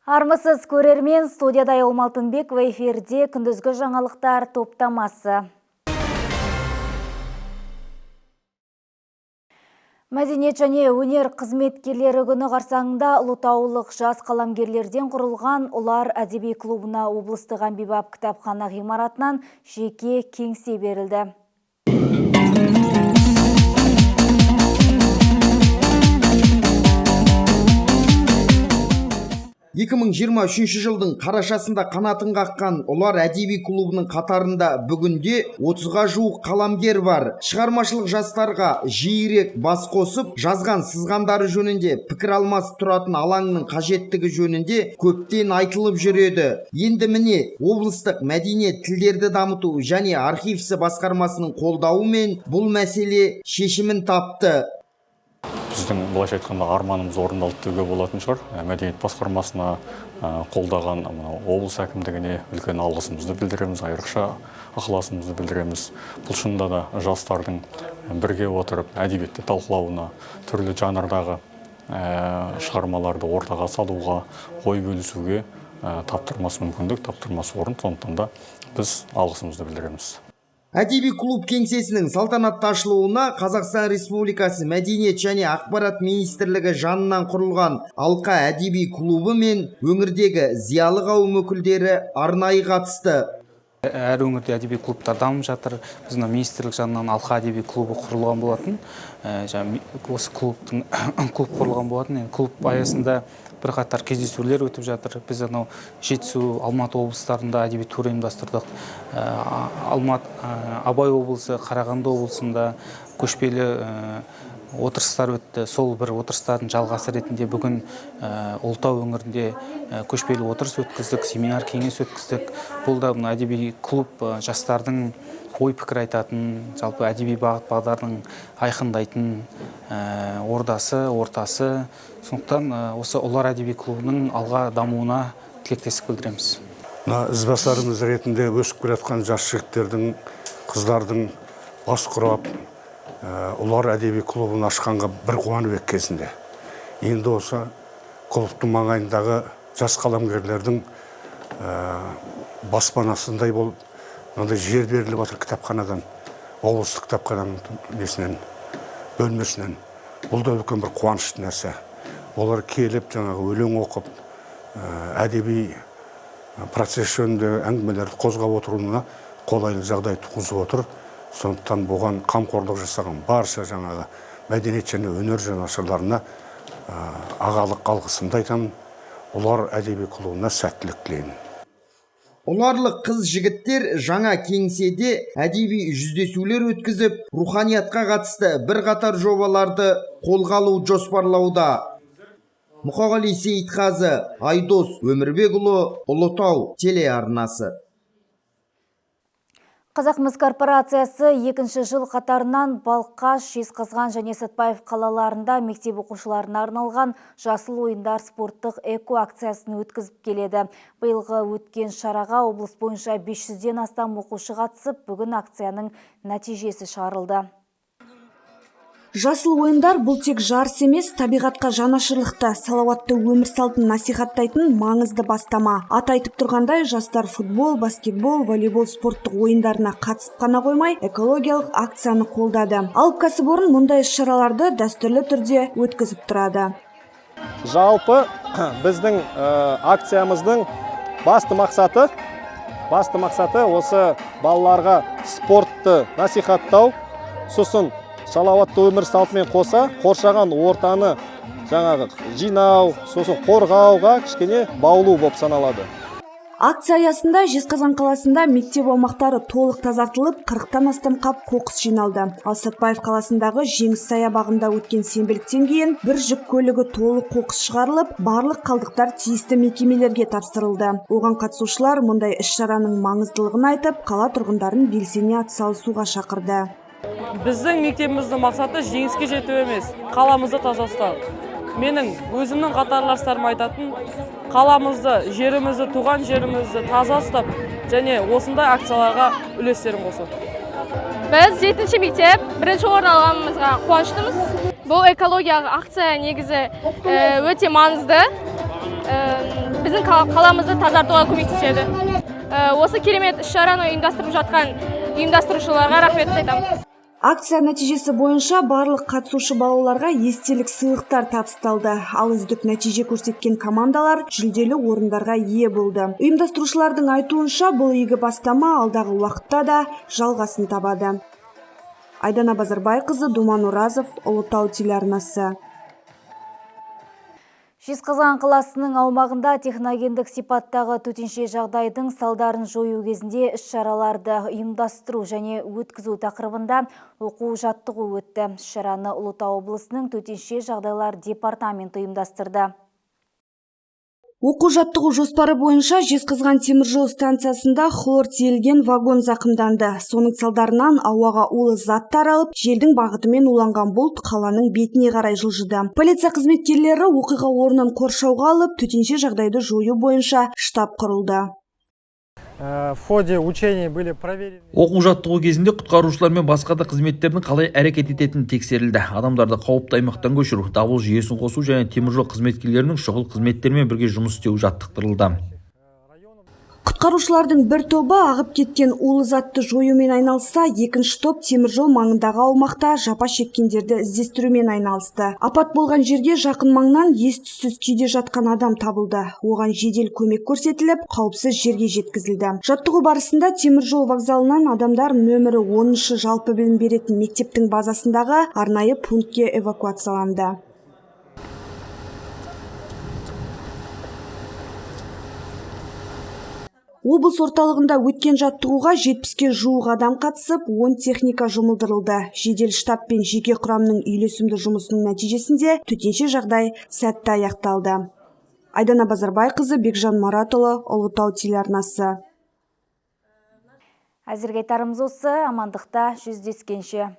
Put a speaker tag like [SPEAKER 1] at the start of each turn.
[SPEAKER 1] Армысыз көрермен, студияда Айгүл Алтынбек, эфирде күндізгі жаңалықтар топтамасы. Мәдениет және өнер қызметкерлері күні қарсаңында ұлытаулық жас қаламгерлерден құрылған Ұлар әдеби клубына облыстық әмбебап кітапхана ғимаратынан жеке кеңсе берілді.
[SPEAKER 2] 2023 жылдың қарашасында қанатын қаққан Ұлар әдеби клубының қатарында бүгінде 30-ға жуық қаламгер бар. Шығармашылық жастарға жиірек бас қосып, жазған сызғандары жөнінде пікір алмасып тұратын алаңның қажеттігі жөнінде көптен айтылып жүреді. Енді міне облыстық мәдениет тілдерді дамыту және архив ісі басқармасының қолдауымен бұл мәселе шешімін тапты.
[SPEAKER 3] Біздің былайша айтқанда арманымыз орындалды деуге болатын шығар. Мәдениет басқармасына қолдаған облыс әкімдігіне үлкен алғысымызды білдіреміз, айрықша ықыласымызды білдіреміз. Бұл шынында да жастардың бірге отырып әдебиетті талқылауына, түрлі жанрдағы шығармаларды ортаға салуға, ой бөлісуге таптырмас мүмкіндік, таптырмас орын. Сондықтан да біз алғысымызды білдіреміз.
[SPEAKER 2] Әдеби клуб кеңсесінің салтанатты ашылуына Қазақстан Республикасы Мәдениет және Ақпарат Министрлігі жанынан құрылған Алқа әдеби клубы мен өңірдегі зиялы қауым өкілдері арнайы қатысты.
[SPEAKER 4] Әр өңірде әдеби клубтар дамып жатыр. Біздің министрлік жанынан Алқа әдеби клубы құрылған болатын. Осы клуб құрылған болатын. Клуб аясында бірқатар кездесулер өтіп жатыр. Біз Жетісу, Алматы облыстарында әдеби тур ұйымдастырдық. Абай облысы, Қарағанды облысында көшпелі отырыстар өтті. Сол бір отырыстардың жалғасы ретінде бүгін Ұлытау өңірінде көшпелі отырыс өткіздік, семинар кеңес өткіздік. Бұл да әдеби клуб жастардың ой пікір айтатын, жалпы әдеби бағыт бағдардың айқындайтын ордасы, ортасы. Сондықтан осы Ұлар әдеби клубының алға дамуына тілектестік білдіреміз.
[SPEAKER 5] Ізбасарымыз ретінде өсіп келе жатқан жас жігіттердің, қыздардың бас құрап, Ұлар әдеби клубын ашқанға бір қуанып кезінде. Енді осы клубтың маңайындағы жас қаламгерлердің баспанасындай болып, жер беріліп отыр кітапханадан, облыстық кітапхананың бөлмесінен. Бұл да үлкен бір қуанышты нәрсе. Олар келіп, өлең оқып, әдеби процесс жөнінде әңгімелерді қозғап отыруына қолайлы жағдай туғызып отыр. Сондықтан бұған қамқорлық жасаған барша мәдениет және өнер жанашырларына ағалық алғысымды айтамын. Ұлар әдеби клубына сәттілік тілеймін.
[SPEAKER 2] Ұларлық қыз жігіттер жаңа кеңседе әдеби жүздесулер өткізіп, руханиятқа қатысты бірқатар жобаларды қолға алу жоспарлауда. Мұқағали Сейітқазы, Айдос Өмірбекұлы, Ұлытау телеарнасы.
[SPEAKER 1] Қазақмыс корпорациясы екінші жыл қатарынан Балқаш, Жезқазған және Сәтпаев қалаларында мектеп оқушыларына арналған жасыл ойындар спорттық эко акциясын өткізіп келеді. Биылғы өткен шараға облыс бойынша 500-ден астам оқушы қатысып, бүгін акцияның нәтижесі шығарылды.
[SPEAKER 6] Жасыл ойындар бұл тек жарыс емес, табиғатқа жанашырлықты, салауатты өмір салтын насихаттайтын маңызды бастама. Атайтып тұрғандай, жастар футбол, баскетбол, волейбол спорттық ойындарына қатысып қана қоймай, экологиялық акцияны қолдады. Алып кәсіпорын мұндай іс-шараларды дәстүрлі түрде өткізіп тұрады.
[SPEAKER 7] Жалпы біздің акциямыздың басты мақсаты осы балаларға спортты насихаттау, сосын салауатты өмір салтымен қоса, қоршаған ортаны жинау, сосын қорғауға кішкене баулу болып саналады.
[SPEAKER 6] Акция аясында Жезқазған қаласында мектеп аумақтары толық тазартылып, 40-тан астам қап қоқыс жиналды. Ал Сәтпаев қаласындағы Жеңіс саябағында өткен сенбіліктен кейін бір жүк көлігі толық қоқыс шығарылып, барлық қалдықтар тиісті мекемелерге тапсырылды. Оған қатысушылар мұндай іс-шараның маңыздылығын айтып, қала тұрғындарын белсене атсалысуға шақырды.
[SPEAKER 8] Біздің мектебіміздің мақсаты жеңіске жету емес, қаламызды таза ұстау. Менің өзімнің қатарластарым айтатын, қаламызды, жерімізді, туған жерімізді таза ұстап, және осындай акцияларға үлестерін қосу.
[SPEAKER 9] Біз 7-ші мектеп бірінші орын алғанымызға қуаныштымыз. Бұл экологиялық акция негізі өте маңызды. біздің қаламызды тазартуға көмектеседі. Осы керемет іс-шараны ұйымдастырып жатқан ұйымдастырушыларға рахмет айтамын.
[SPEAKER 6] Акция нәтижесі бойынша барлық қатысушы балаларға естелік сыйлықтар табысталды. Ал үздік нәтиже көрсеткен командалар жүлделі орындарға ие болды. Ұйымдастырушылардың айтуынша бұл игі бастама алдағы уақытта да жалғасын табады. Айдана Базарбайқызы, Думан Оразов, Ұлытау телеарнасы.
[SPEAKER 1] Жезқазған қаласының аумағында техногендік сипаттағы төтенше жағдайдың салдарын жою кезінде іс-шараларды ұйымдастыру және өткізу тақырыбында оқу-жаттығу өтті. Іс-шараны Ұлытау облысының төтенше жағдайлар департаменті ұйымдастырды.
[SPEAKER 6] Оқу-жаттығу жоспары бойынша Жезқазған теміржол станциясында хлор тиелген вагон зақымданды. Соның салдарынан ауаға улы зат таралып, желдің бағытымен уланған бұлт қаланың бетіне қарай жылжыды. Полиция қызметкерлері оқиға орнын қоршауға алып, төтенше жағдайды жою бойынша штаб құрылды.
[SPEAKER 10] В ходе учений были проверены.
[SPEAKER 11] Оқу-жаттығу кезінде құтқарушылар мен басқа да қызметтердің қалай әрекет ететіні тексерілді. Адамдарды қауіпті аймақтан көшіру, дабыл жүйесін қосу және теміржол қызметкерлерінің шұғыл қызметтермен бірге жұмыс істеуі жаттықтырылды.
[SPEAKER 6] Құтқарушылардың бір тобы ағып кеткен улы затты жоюмен айналысса, екінші топ теміржол маңындағы аумақта жапа шеккендерді іздестірумен айналысты. Апат болған жерге жақын маңнан ес-түссіз күйде жатқан адам табылды. Оған жедел көмек көрсетіліп, қауіпсіз жерге жеткізілді. Жаттығу барысында теміржол вокзалынан адамдар нөмірі 10-шы жалпы білім беретін мектептің базасындағы арнайы пунктке эвакуацияланды. Облыс орталығында өткен жаттығуға 70-ке жуық адам қатысып, 10 техника жұмылдырылды. Жедел штаб пен жеке құрамның үйлесімді жұмысының нәтижесінде төтенше жағдай сәтті аяқталды. Айдана Базарбайқызы, Бекжан Маратұлы, Ұлытау телеарнасы.
[SPEAKER 1] Әзірге айтарымыз осы, амандықта жүздескенше.